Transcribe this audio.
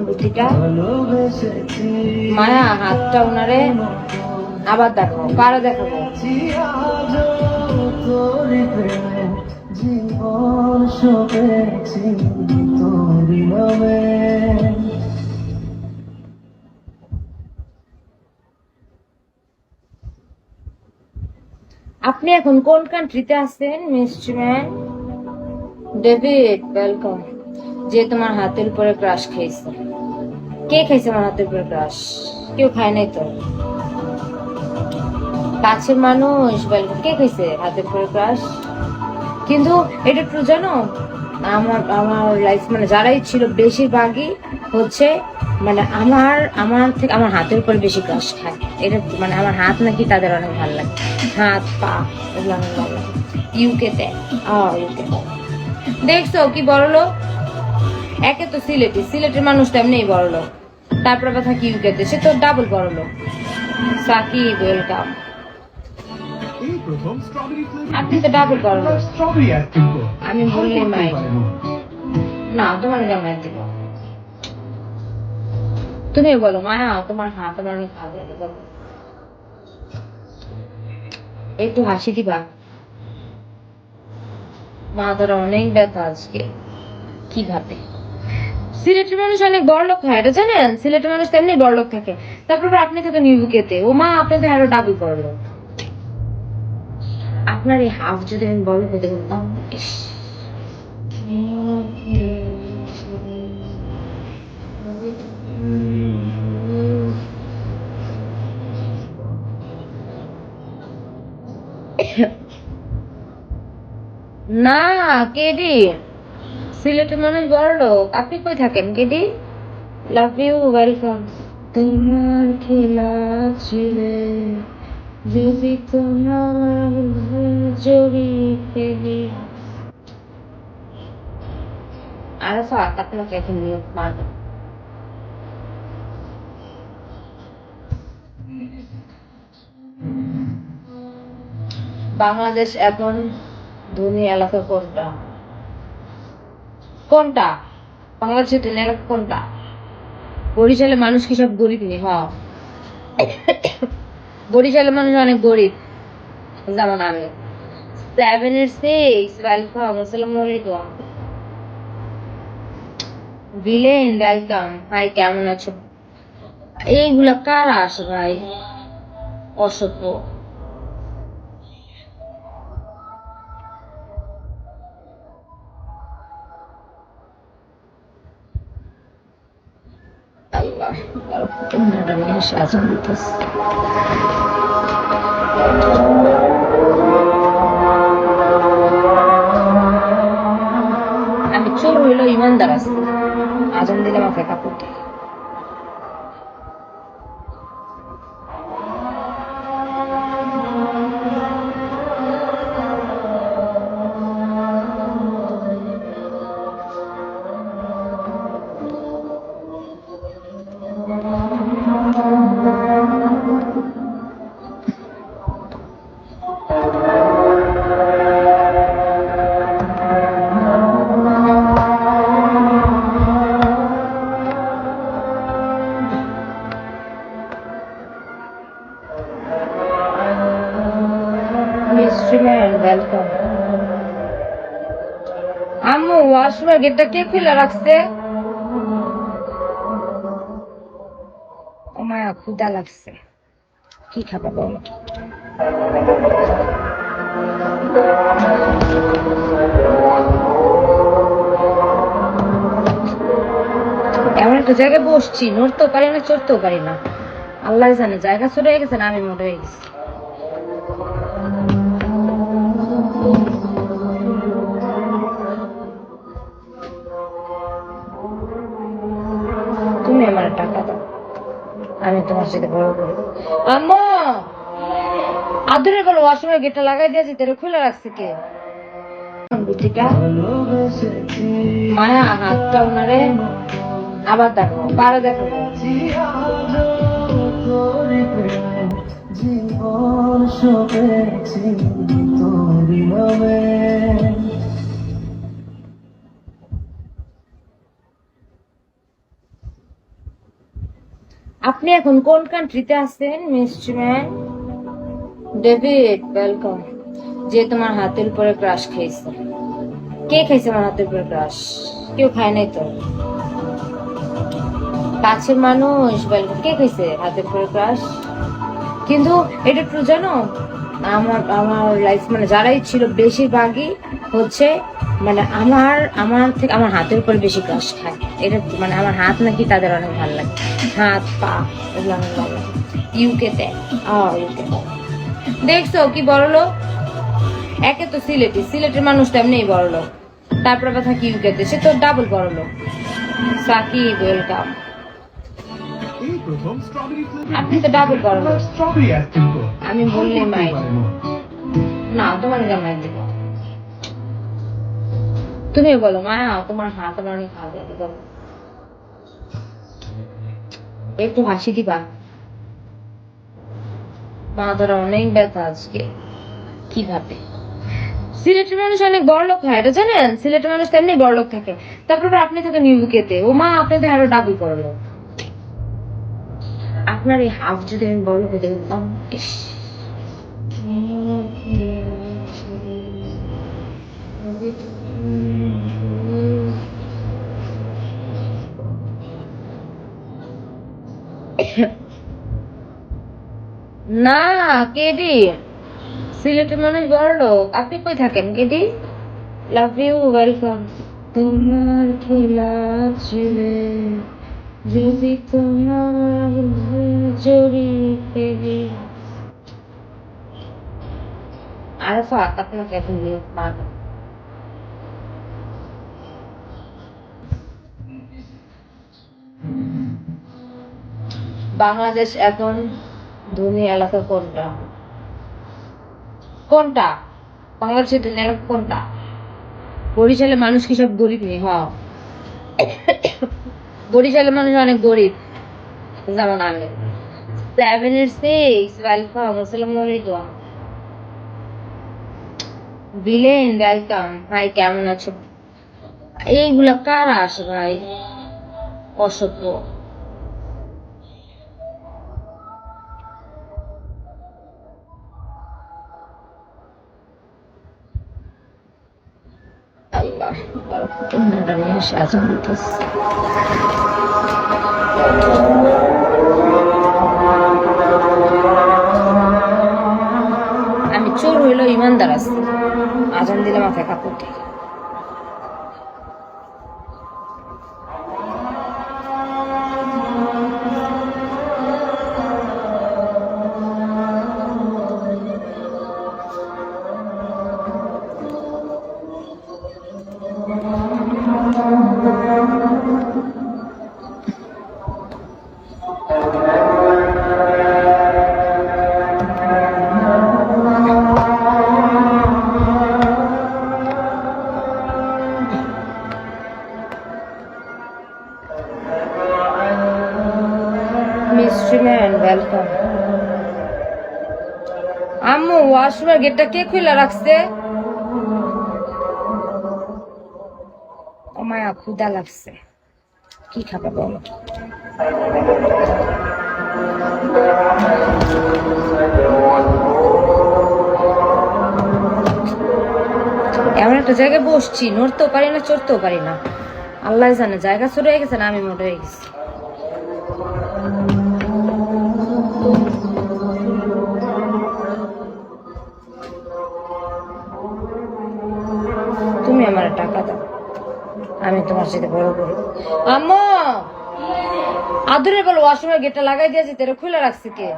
বুদ্ধিটা মায়া হাতটা ওনারে আবার দেখো, কারো দেখাবো জীবন শোকেছি তোরি নামে। আপনি এখন কোন কান্ট্রিতে আছেন মিস্টার ম্যান? David, welcome. যে তোমার হাতের উপরে ক্রাশ খেয়েছে। কে খাইছে আমার হাতের উপরে ক্রাশ? কেউ খায় নাই তো। কাছের মানুষ, ওয়েলকাম। কে খাইছে হাতের উপরে ক্রাশ? কিন্তু এটা একটু জানো, আমার আমার লাইফ মানে যারাই ছিল বেশিরভাগই হচ্ছে মানে আমার থেকে আমার হাতের উপরে বেশি ক্রাশ খায়। এটা মানে আমার হাত নাকি তাদের অনেক ভালো লাগে, হাত পা এগুলো অনেক ভালো লাগে। ইউকেতে দেখছো কি বড় লোক, একে তো সিলেটের মানুষ তেমনি বড় লোক, তারপর আবার থাকি ইউকেতে, সে তো ডাবল বড় লোক। সাকিব, ওয়েলকাম। আপনি তো ডাবল বড় লোক। আমি বললি মাই না, তোমার জামাই দিব। তুমি বলো মায়া, তোমার হাত আমার অনেক ভালো লাগে, বলো। একটু হাসি দিবা। মাথাটা অনেক ব্যথা আজকে। কিভাবে সিলেটের মানুষ অনেক বড় লোক হয়, এটা জানেন? সিলেটের মানুষ তেমনি বড় লোক থাকে। তারপর আপনি থাকেন ইউকেতে, ও মা আপনি তো আরো ডাবল বড় লোক। আপনার এই হাফ যদি আমি বড় হতে বলতাম, না কেডি, সিলেটের মানুষ বড় লোক। আপনি কই থাকেন কেডি? Love you, welcome. তোমার খেলা ছিলে যদি তোমার জড়িয়ে আরাফাত, আপনাকে এখন নিয়োগ মারব। বাংলাদেশ এখন ধনী এলাকা কোনটা? কোনটা বাংলাদেশের ধনী এলাকা কোনটা? বরিশালের মানুষ কি সব গরিব নেই? হ্যাঁ, বরিশালের মানুষ অনেক গরিব, যেমন আমি। 786, ওয়েলকাম। আসসালামু আলাইকুম। Villain, welcome. হাই, কেমন আছো? এইগুলা কারা আসে ভাই? অসভ্য। আল্লাহ, আমি চোর হইলো ইমানদার আছি, আজান দিলে মাথায় কাপড় দিই। ওয়েলকাম। আম্মু, ওয়াশরুমের গেটটা কে খুলে রাখছে? ও মায়া, ক্ষুধা লাগছে, কি খাবে বলো? এমন একটা জায়গায় বসছি, নড়তেও পারি না, চড়তেও পারি না। আল্লাহ জানে, জায়গা ছোট হয়ে গেছে না আমি মোটা হয়ে গেছি। তুমি আমার টাকা দাও, আমি তোমার সাথে বড় করি। আম্মু, আদরে বলো ওয়াশরুমের গেটটা লাগাই দিয়েছি, তেরে খুলে রাখছে কে? বুদ্ধিটা মায়া হাতটা ওনারে আবার দেখো, কারো দেখাবো জীবন শোকেছি তোরি নামে। আপনি এখন কোন কান্ট্রিতে আছেন মিস্টার ম্যান? David, welcome. যে তোমার হাতের উপরে ক্রাশ খেয়েছে। কে খাইছে আমার হাতের উপরে ক্রাশ? কেউ খায় নাই তো। কাছের মানুষ, ওয়েলকাম। কে খাইছে হাতের উপরে ক্রাশ? কিন্তু এটা ট্রু জানো, আমার আমার লাইফ মানে যারাই ছিল বেশিরভাগই হচ্ছে মানে আমার থেকে আমার হাতের উপর বেশি ক্রাশ খায়। এটা মানে আমার হাত নাকি তাদের অনেক ভালো লাগে, হাত পা এগুলো অনেক ভালো লাগে। ইউকেতে ইউকেতে দেখছো কি বড় লোক। একে তো সিলেটের মানুষ তেমনি বড় লোক, তারপর আবার থাকি ইউকেতে, সে তো ডাবল বড় লোক। সাকিব, ওয়েলকাম। আপনি তো ডাবল বড় লোক। আমি বললে মাই না, তোমার জামাই দিব। তুমি বলো মা, তোমার হাত আমার অনেক ভালো লাগে, বলো। একটু হাসি দিবা। মা ধরা অনেক ব্যথা আজকে। কিভাবে? সিলেটের মানুষ অনেক বড় লোক হয়, এটা জানেন? সিলেটের মানুষ তেমনি বড় লোক থাকে। তারপর আপনি থাকেন ইউকেতে, ও মা আপনাদের আরো ডাবল বড় লোক। আপনার এই হাফ যদি আমি বড় হতে দিতাম। না, কেডি সিলেটের মানুষ বড় লোক। আপনি কই থাকেন কেডি? Love you, welcome. তোমার খেলা ছেলে যদি তোমার জড়িয়ে দিই। আরাফাত, আপনাকে এখন নিয়োগ মার। বাংলাদেশ এখন ধনী এলাকা কোনটা? কোনটা বাংলাদেশের ধনী এলাকা কোনটা? বরিশালের মানুষ কি সব গরিব নেই? হ্যাঁ, বরিশালের মানুষ অনেক গরিব, যেমন আমি। 7 6 ওয়েলকাম, আসসালামু আলাইকুম। Villain, welcome. ভাই কেমন আছো? এইগুলা কারা আসে ভাই? অসভ্য। আল্লাহ, তোমরা নিয়ে আজান দিতেছে। আমি চোর হইলো ইমানদার আছি, আজান দিলে মাথায় কাপড় দিই। Mystery man, welcome. আম্মু, ওয়াশরুমের গেটটা কে খুলে রাখছে? ও মায়া, ক্ষুধা লাগছে। কি খাবে বলো? এমন একটা জায়গায় বসছি, নড়তেও পারি না, চড়তেও পারি না। আল্লাহ জানে জায়গা ছোট হয়ে গেছে না আমি মোটা হয়ে গেছি। তুমি আমার টাকা দাও, আমি তোমার সাথে বড় করি। আম্মু, আদুরে বলো ওয়াশরুমের গেটটা লাগাই দিয়েছি, তেরে খুলে রাখছি কে?